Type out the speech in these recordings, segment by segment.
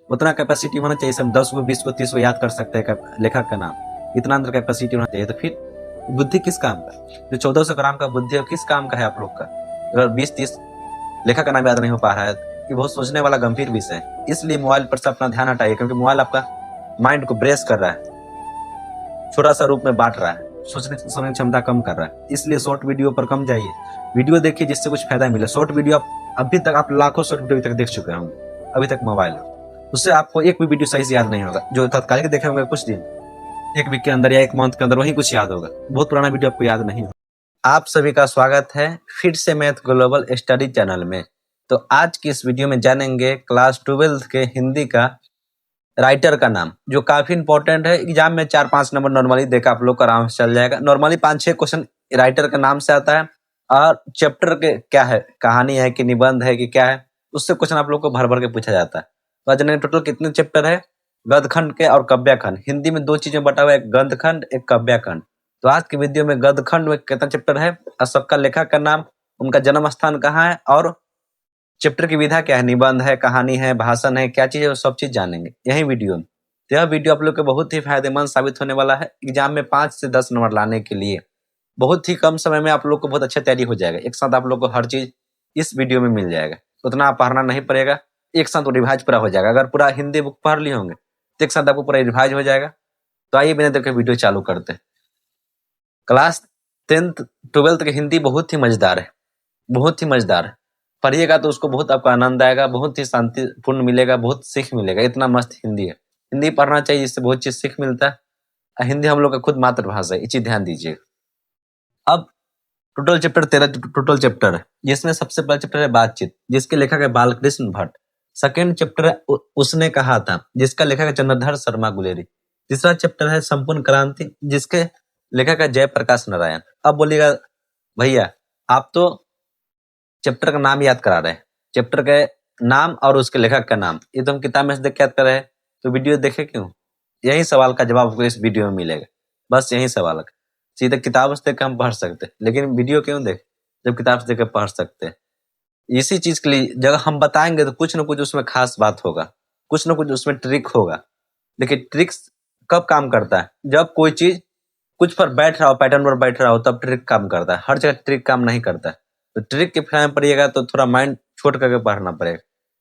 उतना कैपेसिटी होना चाहिए। सब 10 को 20 को 30 को याद कर सकते हैं लेखक का नाम, इतना अंदर कैपेसिटी होना चाहिए। तो फिर बुद्धि किस काम का? जो 1400 ग्राम का बुद्धि है किस काम का है आप लोग का? अगर 20-30 लेखक का नाम याद नहीं हो पा रहा है, ये बहुत सोचने वाला गंभीर विषय है। इसलिए मोबाइल पर से अपना ध्यान हटाइए, क्योंकि मोबाइल आपका माइंड को ब्रेस कर रहा है, छोटा सा रूप में बांट रहा है, सोचने की क्षमता कम कर रहा है। इसलिए शॉर्ट वीडियो पर कम जाइए, वीडियो देखिए जिससे कुछ फायदा मिले। शॉर्ट वीडियो अभी तक आप लाखों शॉर्ट वीडियो तक देख चुके होंगे अभी तक मोबाइल में, उससे आपको एक भी वीडियो सही से याद नहीं होगा। जो तत्कालिक देखे होंगे कुछ दिन, एक वीक के अंदर या एक मंथ के अंदर, वही कुछ याद होगा। बहुत पुराना वीडियो आपको याद नहीं होगा। आप सभी का स्वागत है फिर से मैथ ग्लोबल स्टडी चैनल में। तो आज की इस वीडियो में जानेंगे क्लास 12th के हिंदी का राइटर का नाम, जो काफी इंपॉर्टेंट है। एग्जाम में 4-5 नंबर नॉर्मली देखा आप लोग का आराम से चल जाएगा। नॉर्मली 5-6 क्वेश्चन राइटर के नाम से आता है, और चैप्टर के क्या है, कहानी है कि निबंध है कि क्या है, उससे क्वेश्चन आप लोग को भर भर के पूछा जाता है। तो आज टोटल कितने चैप्टर है? गद्यखंड के और काव्यखंड। हिंदी में 2 चीजें बटा हुआ है, एक गद्यखंड एक काव्यखंड। तो आज की वीडियो में गद्यखंड में कितना चैप्टर है, और सबका लेखक का नाम, उनका जन्म स्थान कहाँ है, और चैप्टर की विधा क्या है, निबंध है, कहानी है, भाषण है, क्या चीज है, वो सब चीज जानेंगे यही वीडियो में। तो यह वीडियो आप लोग के बहुत ही फायदेमंद साबित होने वाला है। एग्जाम में 5 से 10 नंबर लाने के लिए बहुत ही कम समय में आप लोग को बहुत अच्छा तैयारी हो जाएगा। एक साथ आप लोग को हर चीज इस वीडियो में मिल जाएगा, उतना आप पढ़ना नहीं पड़ेगा, एक साथ वो रिवाइज पूरा हो जाएगा। अगर पूरा हिंदी बुक पढ़ लिए होंगे तो एक साथ आपको पूरा रिवाइज हो जाएगा। तो आइए बिना देर के वीडियो चालू करते हैं। क्लास 10th 12th की हिंदी बहुत ही मजेदार है, बहुत ही मजेदार है। पढ़िएगा तो उसको बहुत आपको आनंद आएगा, बहुत ही शांतिपूर्ण मिलेगा, बहुत सीख मिलेगा। इतना मस्त हिंदी है। हिंदी पढ़ना चाहिए, इससे बहुत चीज सीख मिलता है। हिंदी हम लोग का खुद मातृभाषा है, ये चीज ध्यान दीजिएगा। अब टोटल चैप्टर 13 टोटल चैप्टर है, जिसमें सबसे पहला चैप्टर है बातचीत, जिसके लेखक है बालकृष्ण भट्ट। सेकेंड चैप्टर है उसने कहा था, जिसका लेखक है चंद्रधर शर्मा गुलेरी। तीसरा चैप्टर है संपूर्ण क्रांति, जिसके लेखक है जयप्रकाश नारायण। अब बोलिएगा भैया आप तो चैप्टर का नाम याद करा रहे हैं, चैप्टर के नाम और उसके लेखक का नाम ये तो हम किताब में से देख के याद कर रहे हैं, तो वीडियो देखे क्यों? यही सवाल का जवाब आपको इस वीडियो में मिलेगा। बस यही सवाल है। सीधे किताब से देख के हम पढ़ सकते हैं, लेकिन वीडियो क्यों देख जब किताब से देख के पढ़ सकते हैं। इसी चीज के लिए जब हम बताएंगे तो कुछ ना कुछ उसमें खास बात होगा, कुछ ना कुछ उसमें ट्रिक होगा। देखिए ट्रिक्स कब काम करता है? जब कोई चीज कुछ पर बैठ रहा हो, पैटर्न पर बैठ रहा हो, तब ट्रिक काम करता है। हर जगह ट्रिक काम नहीं करता है। तो ट्रिक के फैम पड़िएगा तो थोड़ा माइंड छोट करके पढ़ना पड़ेगा,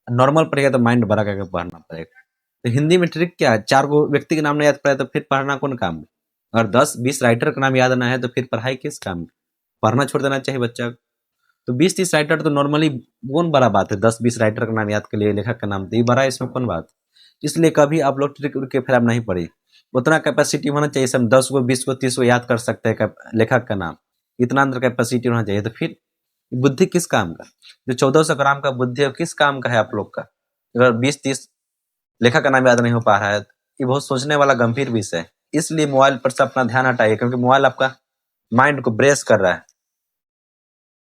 नॉर्मल पड़ेगा तो माइंड बड़ा करके पढ़ना पड़ेगा। तो हिंदी में ट्रिक क्या है? 4 को व्यक्ति के नाम नहीं याद पड़े तो फिर पढ़ना कौन काम है? अगर 10-20 राइटर का नाम याद ना है तो फिर पढ़ाई किस काम की? पढ़ना छोड़ देना चाहिए बच्चा को। तो 20-30 राइटर तो नॉर्मली कौन बड़ा बात है? 10-20 राइटर का नाम याद के लिए लेखक का नाम तो ये बड़ा है, इसमें कौन बात? इसलिए कभी आप लोग ट्रिक के फैम नहीं पड़ी। उतना कैपेसिटी होना चाहिए। सब 10 को 20 को 30 को याद कर सकते हैं लेखक का नाम, इतना अंदर कैपेसिटी होना चाहिए। तो फिर बुद्धि किस काम का? जो 1400 ग्राम का बुद्धि है किस काम का है आप लोग का? अगर 20-30 लेखक का नाम याद नहीं हो पा रहा है, ये बहुत सोचने वाला गंभीर विषय है। इसलिए मोबाइल पर से अपना ध्यान हटाइए, क्योंकि मोबाइल आपका माइंड को ब्रेस कर रहा है,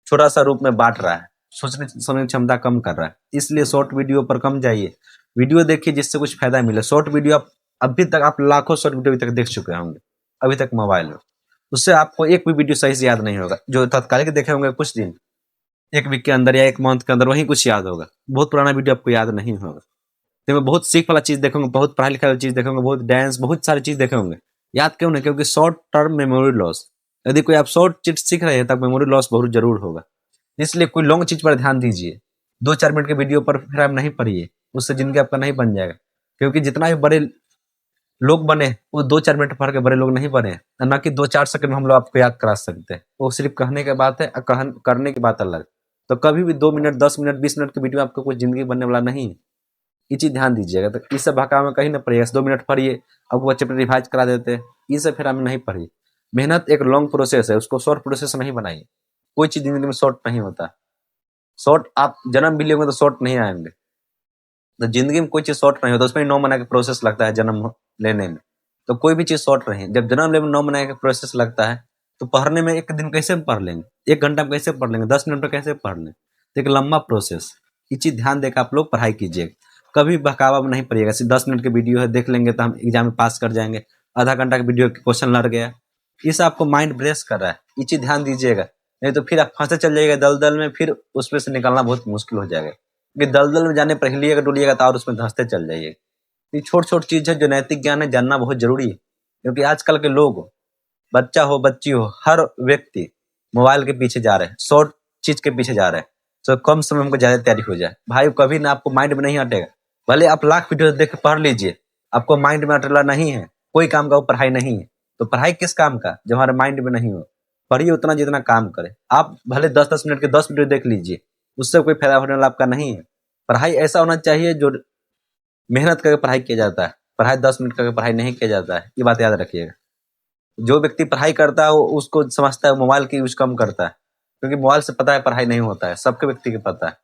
छोटा सा रूप में बांट रहा है, सोचने की क्षमता कम कर रहा है। इसलिए शॉर्ट वीडियो पर कम जाइए, वीडियो देखिए जिससे कुछ फायदा मिले। शॉर्ट वीडियो अभी तक आप लाखों शॉर्ट वीडियो तक देख चुके होंगे अभी तक मोबाइल में, उससे आपको एक भी वीडियो सही से याद नहीं होगा। जो तत्कालिक देखे होंगे कुछ दिन, एक वीक के अंदर या एक मंथ के अंदर, वही कुछ याद होगा। बहुत पुराना वीडियो आपको याद नहीं होगा। तो बहुत सीख वाला चीज देखेंगे, बहुत पढ़ाई लिखाई वाली चीज देखेंगे, बहुत डांस, बहुत सारी चीज देखेंगे। याद क्यों नहीं? क्योंकि शॉर्ट टर्म मेमोरी लॉस। यदि कोई आप शॉर्ट चीज सीख रहे हैं तब मेमोरी लॉस बहुत जरूर होगा। इसलिए कोई लॉन्ग चीज पर ध्यान दीजिए। 2-4 मिनट के वीडियो पर फिर आप नहीं पढ़िए, उससे जिंदगी आपका नहीं बन जाएगा। क्योंकि जितना भी बड़े लोग बने वो 2-4 मिनट पढ़ के बड़े लोग नहीं बने, ना कि 2-4 सेकंड में हम लोग आपको याद करा सकते हैं। वो सिर्फ कहने की बात है, करने की बात अलग। तो कभी भी 2 मिनट 10 मिनट 20 मिनट के वीडियो आपको कोई जिंदगी बनने वाला नहीं है। ये चीज ध्यान दीजिएगा। तो इस सब भकाव में कहीं ना पड़िएगा। 2 मिनट पढ़िए, आपको बच्चे पर रिवाइज करा देते हैं, ये सब फिर हमें नहीं पढ़िए। मेहनत एक लॉन्ग प्रोसेस है, उसको शॉर्ट प्रोसेस नहीं बनाइए। कोई चीज जिंदगी में शॉर्ट नहीं होता। शॉर्ट आप जन्म भी लेंगे तो शॉर्ट नहीं आएंगे। तो जिंदगी में कोई चीज शॉर्ट नहीं होता, उसमें 9 महीने का प्रोसेस लगता है जन्म लेने में। तो कोई भी चीज शॉर्ट नहीं। जब जन्म लेने में 9 महीने का प्रोसेस लगता है, तो पढ़ने में एक दिन कैसे पढ़ लेंगे, 1 घंटा में कैसे पढ़ लेंगे, 10 मिनट में कैसे पढ़ लेंगे? तो एक लंबा प्रोसेस। ये चीज ध्यान देकर आप लोग पढ़ाई कीजिएगा। कभी बहकावा में नहीं पड़िएगा। सिर्फ 10 मिनट के वीडियो है, देख लेंगे तो हम एग्जाम में पास कर जाएंगे। आधा घंटा का वीडियो क्वेश्चन लड़ गया, इसे आपको माइंड ब्रेस कर रहा है। ये चीज ध्यान दीजिएगा, नहीं तो फिर आप फंसे चल जाइएगा दलदल में, फिर उसमें से निकलना बहुत मुश्किल हो जाएगा। क्योंकि दलदल में जाने पर हिलिएगा डुलिएगा तो और उसमें धंसते चल जाइए। ये छोट छोट चीज है जो नैतिक ज्ञान है जानना बहुत जरूरी है, क्योंकि आजकल के लोग, बच्चा हो बच्ची हो, हर व्यक्ति मोबाइल के पीछे जा रहे हैं, शॉर्ट चीज के पीछे जा रहे हैं। तो कम समय में ज्यादा तैयारी हो जाए भाई, कभी ना आपको माइंड में नहीं हटेगा। भले आप लाख वीडियो देख के पढ़ लीजिए, आपको माइंड में अटला नहीं है, कोई काम का वो पढ़ाई नहीं है। तो पढ़ाई किस काम का जब हमारे माइंड में नहीं हो। पढ़िए उतना जितना काम करे। आप भले 10-10 मिनट के 10 वीडियो देख लीजिए, उससे कोई फायदा होने वाला आपका नहीं है। पढ़ाई ऐसा होना चाहिए जो मेहनत करके पढ़ाई किया जाता है। पढ़ाई 10 मिनट करके पढ़ाई नहीं किया जाता है, ये बात याद रखिएगा। जो व्यक्ति पढ़ाई करता है वो उसको समझता है मोबाइल की यूज कम करता है, क्योंकि मोबाइल से पता है पढ़ाई नहीं होता है, सबके व्यक्ति को पता है।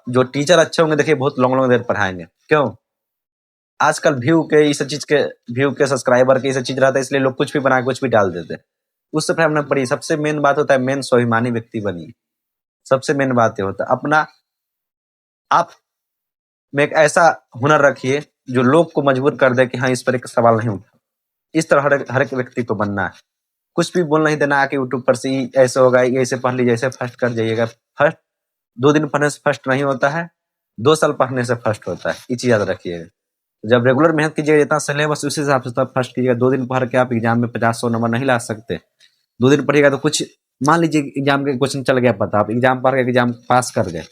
जो टीचर अच्छे होंगे देखिए बहुत लॉन्ग लॉन्ग देर पढ़ाएंगे। क्यों? आजकल व्यू के इस चीज के, व्यू के सब्सक्राइबर के इस चीज रहता है, इसलिए लोग कुछ भी बना कुछ भी डाल देते हैं। उससे फिर हमने पढ़ी। सबसे मेन बात होता है मेन स्वाभिमानी व्यक्ति बनिए। सबसे मेन बात ये होता है अपना आप में एक ऐसा हुनर रखिए जो लोग को मजबूर कर दे कि हाँ इस पर एक सवाल नहीं उठा। इस तरह हर एक व्यक्ति को बनना है। कुछ भी बोल नहीं देना कि यूट्यूब पर से ऐसे होगा, ये ऐसे पढ़ लीजिए, ऐसे फर्स्ट कर जाइएगा। फर्स्ट 2 दिन पढ़ने से फर्स्ट नहीं होता है, 2 साल पढ़ने से फर्स्ट होता है। ये चीज याद रखिएगा। जब रेगुलर मेहनत कीजिएगा, जितना सिलेबस उसी हिसाब से तब फर्स्ट कीजिएगा। 2 दिन पढ़ के आप एग्जाम में 50-100 नंबर नहीं ला सकते। 2 दिन पढ़िएगा तो कुछ, मान लीजिए एग्जाम के क्वेश्चन चल गया पता, आप एग्जाम पढ़ के एग्जाम पास कर गए,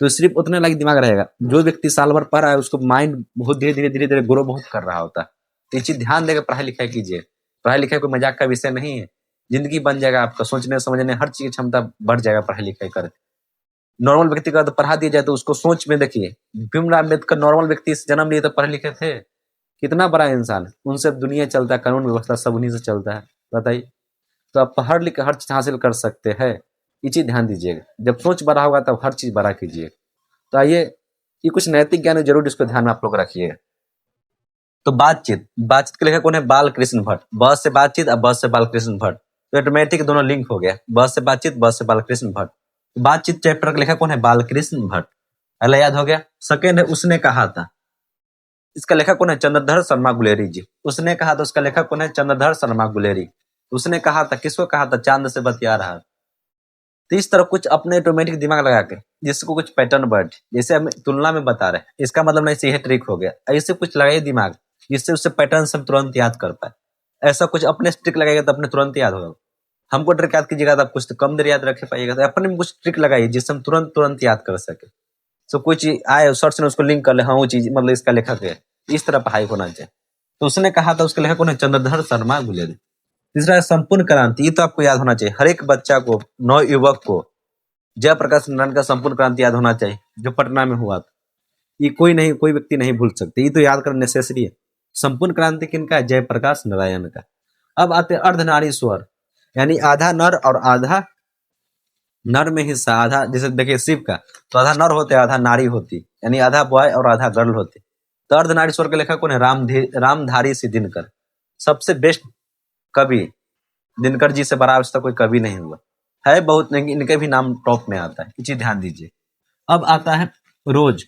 तो सिर्फ उतने लायक दिमाग रहेगा। जो व्यक्ति साल भर पढ़ रहा है उसको माइंड बहुत धीरे धीरे ग्रो बहुत कर रहा होता है। तो ये चीज ध्यान देकर पढ़ाई लिखाई कीजिए। पढ़ाई लिखाई कोई मजाक का विषय नहीं है। जिंदगी बन जाएगा आपका, सोचने समझने हर चीज की क्षमता बढ़ जाएगा पढ़ाई लिखाई कर। नॉर्मल व्यक्ति का तो पढ़ा दिया जाए तो उसको सोच में देखिए, भीमराव अम्बेडकर नॉर्मल व्यक्ति से जन्म लिए तो पढ़े लिखे थे, कितना बड़ा इंसान, उनसे दुनिया चलता है, कानून व्यवस्था सब उन्हीं से चलता है। बताइए, तो आप पढ़ लिख हर चीज हासिल कर सकते हैं। ये चीज ध्यान दीजिएगा। जब सोच बड़ा होगा तब हर चीज बड़ा कीजिए। तो आइए, ये कुछ नैतिक ज्ञान है, जरूर इसको ध्यान में आप लोग रखिएगा। तो बातचीत, बातचीत के लेखक कौन है? बालकृष्ण भट्ट। ब से बातचीत और ब से बालकृष्ण भट्ट, तो ऑटोमेटिक दोनों लिंक हो गया। ब से बातचीत, ब से बालकृष्ण भट्ट। बातचीत चैप्टर का लेखक कौन है? बालकृष्ण भट्ट। पहला याद हो गया। सेकेंड है उसने कहा था। इसका लेखक कौन है? चंद्रधर शर्मा गुलेरी जी। उसने कहा था, उसका लेखक कौन है? चंद्रधर शर्मा गुलेरी। उसने कहा था, किसको कहा था? चांद से बतिया रहा। तो इस तरह कुछ अपने ऑटोमेटिक दिमाग लगा के, जिसको कुछ पैटर्न वर्ड जैसे हम तुलना में बता रहे हैं, इसका मतलब नहीं यह ट्रिक हो गया। ऐसे कुछ लगाइए दिमाग जिससे उससे पैटर्न सब तुरंत याद कर पाए। ऐसा कुछ अपने ट्रिक लगाएगा तो अपने तुरंत याद होगा। हमको ट्रिक याद कीजिएगा तो आप कुछ तो कम देर याद रख पाइएगा। तो अपने में कुछ ट्रिक लगाइए जिससे हम तुरंत याद कर सके। तो कोई चीज आए सर्च में उसको लिंक कर ले, हाँ वो चीज मतलब इसका लेखक है। इस तरह पढ़ाई होना चाहिए। तो उसने कहा था, उसके लेखक कौन है? चंद्रधर शर्मा गुलेरी। तीसरा है संपूर्ण क्रांति। ये तो आपको याद होना चाहिए। हर एक बच्चा को, नव युवक को जयप्रकाश नारायण का संपूर्ण क्रांति याद होना चाहिए, जो पटना में हुआ था। ये कोई व्यक्ति नहीं भूल सकते। ये तो याद करना नेसेसरी है। संपूर्ण क्रांति किनका है? जयप्रकाश नारायण का। अब आते हैं अर्धनारीश्वर, यानी आधा नर और आधा नर में हिस्सा आधा। जैसे देखिए शिव का तो आधा नर होते आधा नारी होती, यानी आधा बॉय और आधा गर्ल होते। तो अर्धनारीश्वर के लेखक कौन है? रामधारी सिंह दिनकर। सबसे बेस्ट कवि दिनकर जी से बड़ा आज तक कोई कवि नहीं हुआ है। बहुत नहीं, इनके भी नाम टॉप में आता है। ये चीज ध्यान दीजिए। अब आता है रोज।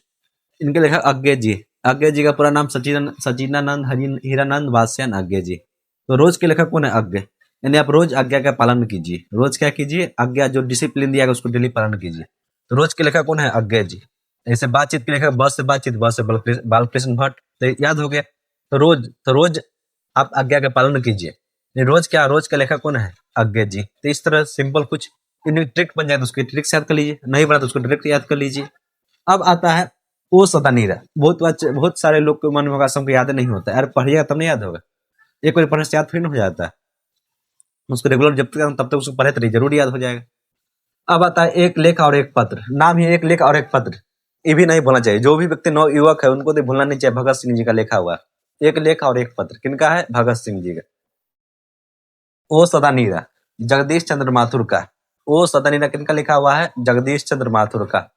इनके लेखक अज्ञे जी। अज्ञे जी का पूरा नाम सचिदानंद हीरानंद वात्स्यन अज्ञे जी। तो रोज के लेखक कौन है? अज्ञे। यानी आप रोज आज्ञा का पालन कीजिए। रोज क्या कीजिए? आज्ञा, जो डिसिप्लिन दिया गया उसको डेली पालन कीजिए। तो रोज के लेखक कौन है? अज्ञे जी। ऐसे बातचीत के लेखक ब से बातचीत, ब से बालकृष्ण भट्ट। तो याद हो गया। तो रोज आप आज्ञा का पालन कीजिए। रोज क्या? रोज का लेखक कौन है? अज्ञे जी। तो इस तरह सिंपल कुछ ट्रिक बन जाए तो उसकी ट्रिक्स याद कर लीजिए, नहीं बना तो उसको डायरेक्ट याद कर लीजिए। अब आता है ओ सदा नीरा। बहुत सारे लोग के मन में होगा, सबको याद नहीं होता है। अरे पढ़िएगा तब नहीं याद होगा। एक बार पढ़ने से याद फिर नहीं हो जाता है। उसको रेगुलर जब तक उसको पढ़े तो जरूर याद हो जाएगा। अब आता है एक लेख और एक पत्र। नाम ही एक लेख और एक पत्र, ये भी नहीं भूलना चाहिए। जो भी व्यक्ति नव युवक है उनको तो भूलना नहीं चाहिए। भगत सिंह जी का लिखा हुआ एक लेख और एक पत्र। किनका है? भगत सिंह जी का। ओ सदा नीरा, जगदीश चंद्र माथुर का। ओ सदा नीरा किनका लिखा हुआ है? जगदीश चंद्र माथुर का।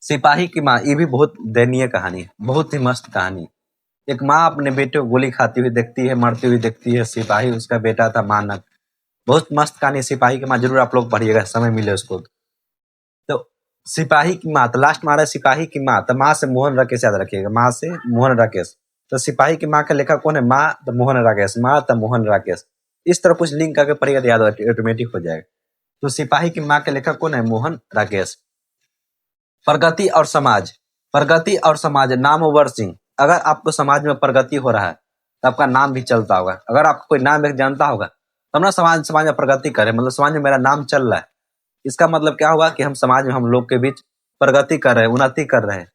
सिपाही की माँ, ये भी बहुत दयनीय कहानी है, बहुत ही मस्त कहानी। एक माँ अपने बेटे को गोली खाती हुई देखती है, मरती हुई देखती है। सिपाही उसका बेटा था मानक। बहुत मस्त कहानी सिपाही की माँ, जरूर आप लोग पढ़िएगा समय मिले उसको। तो सिपाही की माँ, तो लास्ट मारा सिपाही की माँ। तो माँ से मोहन राकेश याद रखिएगा, माँ से मोहन राकेश। तो सिपाही की माँ का लेखक कौन है? माँ तो मोहन राकेश, माँ तो मोहन राकेश। इस तरह कुछ लिंक करके पढ़िएगा तो याद ऑटोमेटिक हो जाएगा। तो सिपाही की माँ के लेखक कौन है? मोहन राकेश। प्रगति और समाज, प्रगति और समाज, नामवर सिंह। अगर आपको समाज में प्रगति हो रहा है तो आपका नाम भी चलता होगा। अगर आपको कोई नाम एक जानता होगा तब ना समाज में प्रगति करे, मतलब समाज में मेरा नाम चल रहा है, इसका मतलब क्या हुआ कि हम समाज में हम लोग के बीच प्रगति कर रहे हैं, उन्नति कर रहे हैं।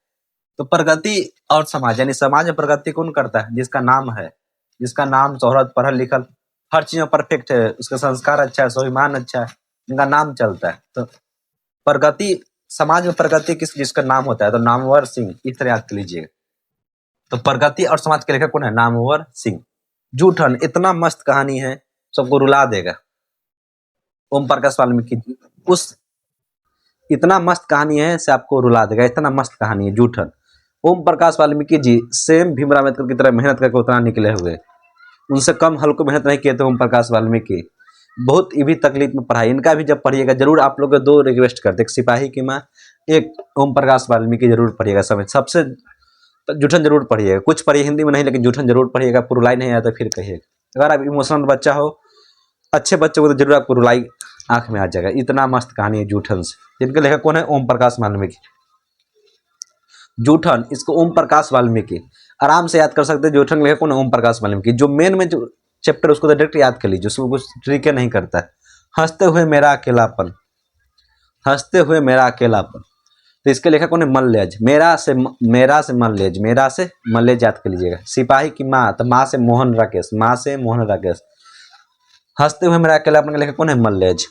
तो प्रगति और समाज, यानी समाज में प्रगति कौन करता है? जिसका नाम है, जिसका नाम शोहरत, पढ़ल लिखल, हर चीज में परफेक्ट है, उसका संस्कार अच्छा है, स्वाभिमान अच्छा है, जिनका नाम चलता है। तो प्रगति, समाज में प्रगति किस जिसका नाम होता है? तो नामवर सिंह, इस तरह याद कर लीजिएगा। तो प्रगति और समाज के लेखक कौन है? नामवर सिंह। जूठन, इतना मस्त कहानी है, सबको रुला देगा। ओम प्रकाश वाल्मीकि उस इतना मस्त कहानी है से आपको रुला देगा, इतना मस्त कहानी है जूठन। ओम प्रकाश वाल्मीकि जी सेम भीमराव अम्बेडकर की तरह मेहनत करके उतना निकले हुए, उनसे कम हल्को मेहनत नहीं किए थे ओम प्रकाश वाल्मीकि। बहुत ही भी तकलीफ में पढ़ाई, इनका भी जब पढ़िएगा जरूर आप लोग दो रिक्वेस्ट करते, एक सिपाही की माँ, एक ओम प्रकाश वाल्मीकि जरूर पढ़िएगा। समय सबसे जूठन जरूर पढ़िएगा, कुछ पढ़िए हिंदी में नहीं, लेकिन जूठन जरूर पढ़िएगा। आपको रुलाई नहीं आता फिर कहिएगा। अगर आप इमोशनल बच्चा हो, अच्छे बच्चे को, तो जरूर आपको रुलाई आंख में आ जाएगा। इतना मस्त कहानी है जूठन से, जिनके लेखक कौन है? ओम प्रकाश वाल्मीकि। जूठन, इसको ओम प्रकाश वाल्मीकि आराम से याद कर सकते हैं। जूठन लेखक कौन है? ओम प्रकाश वाल्मीकि। जो मेन में जो चैप्टर उसको तो डायरेक्ट याद कर लीजिए, उसको कुछ तरीके नहीं करता है। हंसते हुए मेरा अकेलापन, हंसते हुए मेरा अकेलापन, तो इसके लेखक कौन है? मल्लेज। मेरा से मल्लेज, मेरा से मल्लेज याद कर लीजिएगा। सिपाही की माँ, तो माँ से मोहन राकेश, माँ से मोहन राकेश। हंसते हुए मेरा अकेलापन का लेखक कौन है? मल्लेज।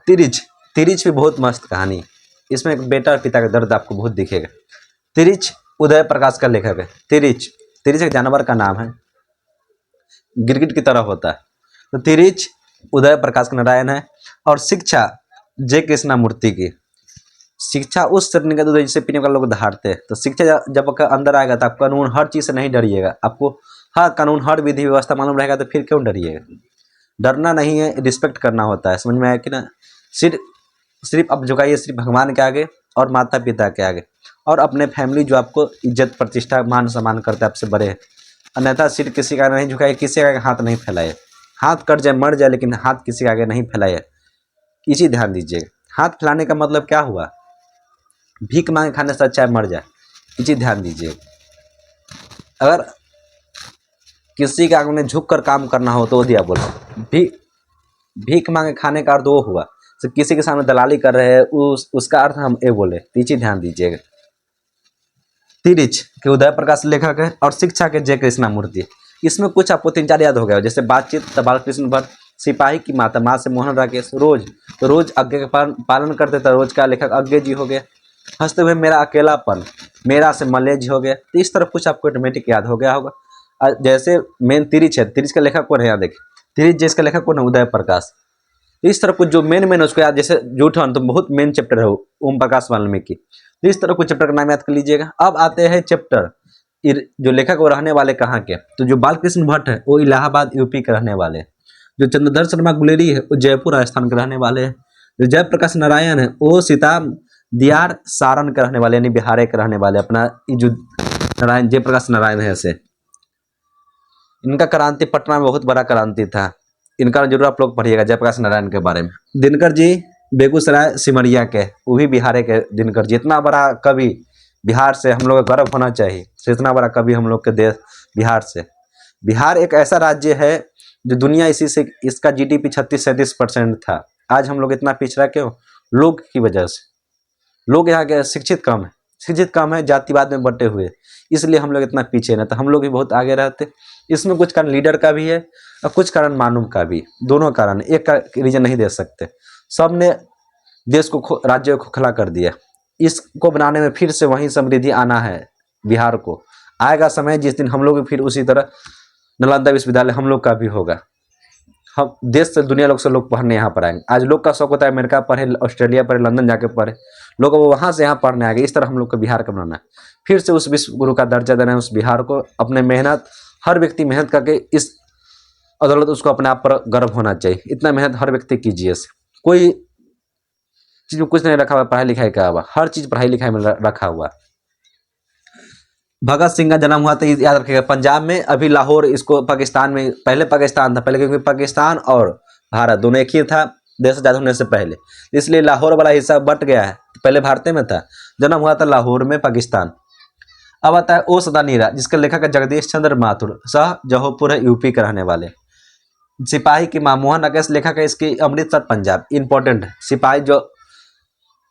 तिरिच, तिरिच भी बहुत मस्त कहानी, इसमें एक बेटा और पिता का दर्द आपको बहुत दिखेगा। तिरिच उदय प्रकाश का लेखक है। तिरिच, तिरिच एक जानवर का नाम है, गिरगिट की तरह होता है। तो तिरिच उदय प्रकाश नारायण है। और शिक्षा जे कृष्णमूर्ति की। शिक्षा उस चटनी का दूध है जिसे पीने का लोग धारते हैं। तो शिक्षा जब आपका अंदर आएगा तो आप कानून हर चीज से नहीं डरिएगा, आपको हर कानून हर विधि व्यवस्था मालूम रहेगा, तो फिर क्यों डरिएगा? डरना नहीं है, रिस्पेक्ट करना होता है। समझ में आया कि ना? सिर्फ आप झुकाइए सिर्फ भगवान के आगे और माता पिता के आगे, और अपने फैमिली जो आपको इज्जत प्रतिष्ठा मान सम्मान करते हैं, आपसे बड़े हैं। अन्यथा सिर किसी का नहीं झुकाए, किसी का आगे हाथ नहीं फैलाए। हाथ कट जाए मर जाए, लेकिन हाथ किसी के आगे नहीं फैलाए, इसी ध्यान दीजिएगा। हाथ फैलाने का मतलब क्या हुआ? भीख मांगे खाने से अच्छा है मर जाए, इसी ध्यान दीजिएगा। अगर किसी के आगे में झुक कर काम करना हो तो वो दिया बोलो। भीख मांगे खाने का अर्थ वो हुआ, तो किसी के सामने दलाली कर रहे हैं, उसका अर्थ हम ये बोले, इसी ध्यान दीजिएगा। तिरिच के उदय प्रकाश लेखक है, और शिक्षा के जय कृष्णमूर्ति। इसमें कुछ आपको 3-4 याद हो गया, जैसे बातचीत बालकृष्ण भट्ट, सिपाही की माता, माँ से मोहन राकेश, रोज, तो रोज आज्ञा का पालन करते थे, रोज का लेखक अज्ञे जी हो गया। हंसते हुए मेरा अकेलापन, मेरा से मल्लेज जी हो गया। तो इस तरफ कुछ आपको ऑटोमेटिक याद हो गया होगा। जैसे मेन तिरिच है, तिरिच का लेखक कौन है? यहाँ देखिए, तिरिच जिसका लेखक कौन है? उदय प्रकाश। इस तरह कुछ जो मेन है उसको याद, जैसे जूठन तो बहुत मेन चैप्टर है ओम प्रकाश वाल्मीकि, तो इस तरह कुछ चैप्टर का नाम याद कर लीजिएगा। अब आते हैं चैप्टर जो लेखक वो रहने वाले कहाँ के? तो जो बालकृष्ण भट्ट है वो इलाहाबाद यूपी के रहने वाले हैं। जो चंद्रधर शर्मा गुलेरी है वो जयपुर राजस्थान के रहने वाले हैं। जो जयप्रकाश नारायण है वो सीताम दियार सारण के रहने वाले, यानी बिहार के रहने वाले। अपना जो नारायण जयप्रकाश नारायण है ऐसे, इनका क्रांति पटना में बहुत बड़ा क्रांति था, इनका जरूर आप लोग पढ़िएगा जयप्रकाश नारायण के बारे में। दिनकर जी बेगूसराय सिमरिया के, वो भी बिहार के दिनकर जी। इतना बड़ा कवि, बिहार से हम लोग का गर्व होना चाहिए, इतना बड़ा कवि हम लोग के देश बिहार से। बिहार एक ऐसा राज्य है जो दुनिया इसी से, इसका जीडीपी 36-37% था। आज हम लोग इतना पिछड़ा क्यों? लोग की वजह से। लोग यहाँ के शिक्षित कम है, जातिवाद में बटे हुए, इसलिए हम लोग इतना पीछे ना, तो हम लोग भी बहुत आगे रहते। इसमें कुछ कारण लीडर का भी है और कुछ कारण मानव का भी, दोनों कारण, एक का रीजन नहीं दे सकते। सब ने देश को, राज्य को खोखला कर दिया। इसको बनाने में फिर से वही समृद्धि आना है बिहार को। आएगा समय जिस दिन हम लोग भी फिर उसी तरह नालंदा विश्वविद्यालय हम लोग का भी होगा। हम देश से दुनिया लोग से लोग पढ़ने यहाँ पर आएंगे। आज लोग का शौक होता है अमेरिका पढ़े, ऑस्ट्रेलिया पढ़े, लंदन जाके पढ़े, लोग वो वहाँ से यहाँ पढ़ने आएंगे। इस तरह हम लोग को बिहार का बनाना है, फिर से उस विश्व गुरु का दर्जा देना है उस बिहार को। अपने मेहनत, हर व्यक्ति मेहनत करके इस अदालत, उसको अपने आप पर गर्व होना चाहिए। इतना मेहनत हर व्यक्ति कीजिए। कोई चीज में कुछ नहीं रखा हुआ पढ़ाई लिखाई का हुआ, हर चीज पढ़ाई लिखाई में रखा हुआ। भगत सिंह का जन्म हुआ तो याद रखिएगा पंजाब में, अभी लाहौर, इसको पाकिस्तान में, पहले पाकिस्तान था, पहले क्योंकि पाकिस्तान और भारत दोनों एक ही था देश आजाद होने से पहले, इसलिए लाहौर वाला हिस्सा बट गया है। पहले भारत में था, जन्म हुआ था लाहौर में, पाकिस्तान। अब आता है ओ सदा नीरा, जिसके लेखक है जगदीश चंद्र माथुर, सह जहोपुर है, यूपी के रहने वाले। सिपाही की मां मोहन राकेश, लेखक है इसकी अमृतसर पंजाब, इंपॉर्टेंट है।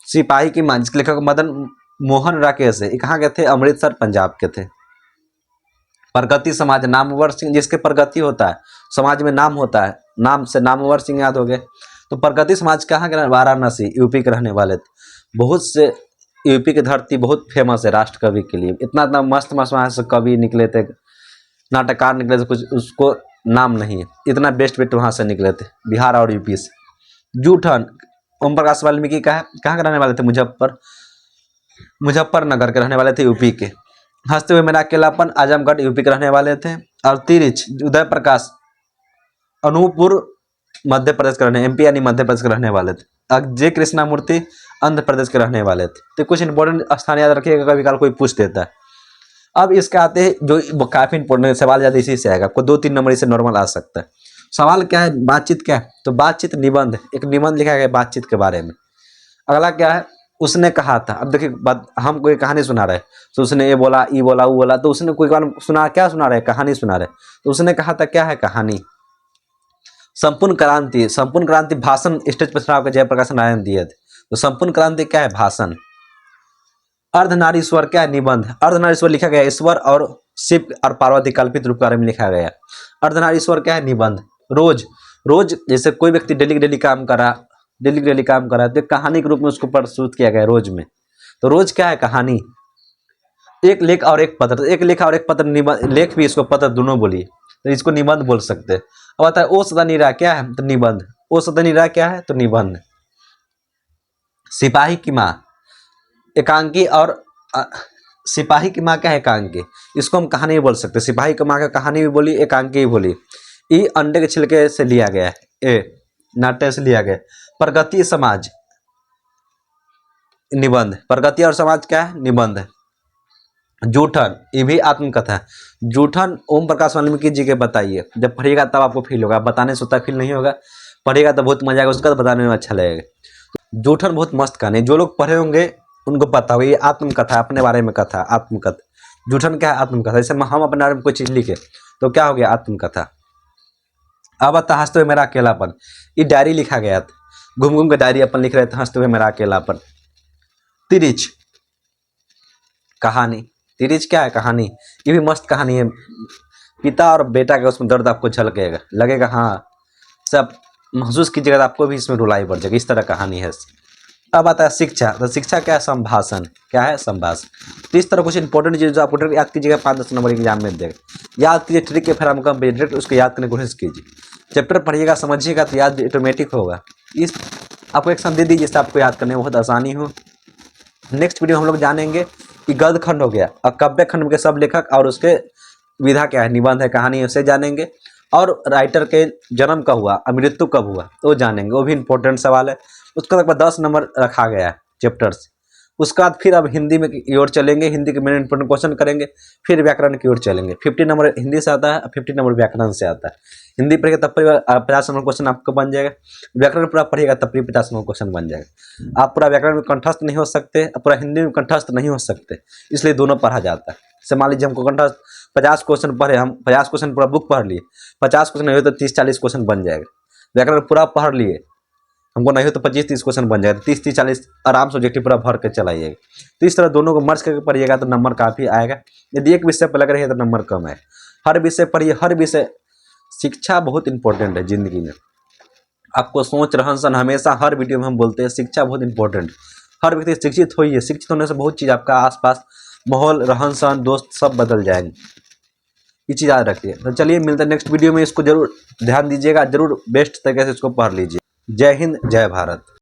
सिपाही की मां जिसके लेखक मदन मोहन राकेश है, ये कहाँ के थे? अमृतसर पंजाब के थे। प्रगति समाज, नामवर सिंह, जिसके प्रगति होता है, समाज में नाम होता है, नाम से नामवर सिंह याद हो गए। तो प्रगति समाज कहाँ के? वाराणसी, यूपी के रहने वाले थे। बहुत से यूपी की धरती बहुत फेमस है राष्ट्र कवि के लिए, इतना इतना मस्त मस्त वहाँ से कवि निकले थे, नाटककार निकले थे, कुछ उसको नाम नहीं है, इतना बेस्ट बेस्ट वहाँ से निकले थे, बिहार और यूपी से। जूठन ओम प्रकाश वाल्मीकि का है, कहाँ के रहने वाले थे? मुजफ्फरनगर के रहने वाले थे, यूपी के। हंसते हुए मेरा अकेलापन, आजमगढ़, यूपी के रहने वाले थे। और तिरिच उदय प्रकाश, अनूपपुर, मध्य प्रदेश के रहने, एमपी यानी मध्य प्रदेश के रहने वाले थे। जे कृष्णामूर्ति आंध्र प्रदेश के रहने वाले थे। तो कुछ इंपॉर्टेंट स्थान याद रखिएगा, कभी काल कोई पूछ देता है। अब इसके आते हैं जो काफी इंपॉर्टेंट सवाल, ज्यादा इसी से आएगा, कोई 2-3 नंबर इसे नॉर्मल आ सकता है। सवाल क्या है? बातचीत क्या है? तो बातचीत निबंध, एक निबंध लिखा गया बातचीत के बारे में। अगला क्या है? उसने कहा था। अब देखिए हम कोई कहानी सुना रहे, तो उसने ये बोला, ये बोला, वो बोला, तो उसने कोई सुना, क्या सुना रहे? कहानी सुना रहे, तो उसने कहा था, क्या है? कहानी। संपूर्ण क्रांति, संपूर्ण क्रांति भाषण स्टेज पर चढ़ा जयप्रकाश नारायण दिए थे। तो संपूर्ण क्रांति क्या है? भाषण। अर्धनारीश्वर क्या है? निबंध। अर्धनारीश्वर लिखा गया ईश्वर और शिव और पार्वती कल्पित रूप के बारे में लिखा गया। अर्धनारीश्वर क्या है? निबंध। रोज, रोज जैसे कोई व्यक्ति डेली काम कर रहा, डेली काम कर रहा है, तो कहानी के रूप में उसको प्रस्तुत किया गया रोज में। तो रोज क्या है? कहानी। एक लेख और एक पत्र, एक लेख और एक पत्र, निबंध, लेख भी इसको पत्र दोनों बोलिए, तो इसको निबंध बोल सकते हैं। अब आता है ओ सदा नीरा, क्या है? तो निबंध। ओ सदा नीरा क्या है? तो निबंध। सिपाही की माँ, एकांकी, और सिपाही की माँ क्या है? एकांकी। इसको हम कहानी भी बोल सकते हैं। सिपाही की माँ का कहानी भी बोली, एकांकी भी बोली। ई अंडे के छिलके से लिया गया है, ए नाट्य से लिया गया। प्रगति समाज, निबंध। प्रगति और समाज क्या है? निबंध। जूठन, ये भी आत्मकथा है। जूठन ओम प्रकाश वाल्मीकि जी के बताइए, जब पढ़िएगा तब आपको फील होगा, बताने से उतना फील नहीं होगा, पढ़िएगा तो बहुत मजा आएगा, उसका तो बताने में अच्छा लगेगा। जूठन बहुत मस्त कहानी, जो लोग पढ़े होंगे उनको पता होगा, ये आत्मकथा, अपने बारे में कथा, आत्मकथा। जूठन क्या है? आत्मकथा। जैसे हम अपने बारे में कोई चीज लिखे तो क्या हो गया? आत्मकथा। अब आता हंसते हुए मेरा अकेलापन, ये डायरी लिखा गया था, घूम घूम के डायरी अपन लिख रहे थे, हंसते हुए मेरा अकेलापन। तिरिच, कहानी। तिरिच क्या है? कहानी। ये भी मस्त कहानी है, पिता और बेटा का उसमें दर्द आपको झलकेगा, लगेगा हाँ सब महसूस कीजिएगा, तो आपको भी इसमें रुलाई पड़ जाएगी, इस तरह कहानी है। अब आता है शिक्षा। तो शिक्षा क्या है? संभाषण। क्या है? संभाषण। तो इस तरह कुछ इंपॉर्टेंट चीज आप याद कीजिएगा, 5-10 नंबर एग्जाम में देगा। याद कीजिए, ट्रिक के फिर हम कम डायरेक्ट उसको याद करने की कोशिश कीजिए। चैप्टर पढ़िएगा, समझिएगा, तो याद ऑटोमेटिक होगा। इस आपको एक दे दीजिए जिससे आपको याद करने में बहुत आसानी हो। नेक्स्ट वीडियो हम लोग जानेंगे कि गद्य खंड हो गया और काव्य खंड के सब लेखक और उसके विधा क्या है, निबंध है, कहानी है, उसे जानेंगे। और राइटर के जन्म कब हुआ, मृत्यु कब हुआ, तो जानेंगे, वो भी इंपॉर्टेंट सवाल है। उसका लगभग 10 नंबर रखा गया है चैप्टर्स। उसके बाद फिर अब हिंदी में की ओर चलेंगे, हिंदी के मेन इंपॉर्टेंट क्वेश्चन करेंगे, फिर व्याकरण की ओर चलेंगे। 50 नंबर हिंदी से आता है, 50 नंबर व्याकरण से आता है। हिंदी पढ़िएगा तब 50 नंबर क्वेश्चन आपको बन जाएगा, व्याकरण पूरा पढ़िएगा तब 50 नंबर क्वेश्चन बन जाएगा। आप पूरा व्याकरण में कंठस्थ नहीं हो सकते, पूरा हिंदी में कंठस्थ नहीं हो सकते, इसलिए दोनों पढ़ा जाता है। जैसे मान लीजिए हमको कंठस्थ 50 क्वेश्चन पढ़े, हम 50 क्वेश्चन पूरा बुक पढ़ लिए, 50 क्वेश्चन नहीं हो तो 30-40 क्वेश्चन बन जाएगा। व्याकरण पूरा पढ़ लिए, हमको नहीं हो तो 25-30 क्वेश्चन बन जाएगा, 30-40 आराम से ऑब्जेक्टिव पूरा भर के चलाइएगा। तो इस तरह दोनों को मर्ज करके पढ़िएगा तो नंबर काफ़ी आएगा। यदि एक विषय पर लग रही है तो नंबर कम है। हर विषय पढ़िए, हर विषय। शिक्षा बहुत इंपॉर्टेंट है जिंदगी में। आपको सोच रहन सहन, हमेशा हर वीडियो में हम बोलते हैं शिक्षा बहुत इंपॉर्टेंट। हर व्यक्ति शिक्षित होइए, शिक्षित होने से बहुत चीज़ आपका आसपास माहौल, रहन सहन, दोस्त सब बदल जाएंगे। ये चीज़ याद रखिए। तो चलिए मिलते हैं नेक्स्ट वीडियो में, इसको जरूर ध्यान दीजिएगा, जरूर बेस्ट तरीके से इसको पढ़ लीजिए। जय हिंद, जय भारत।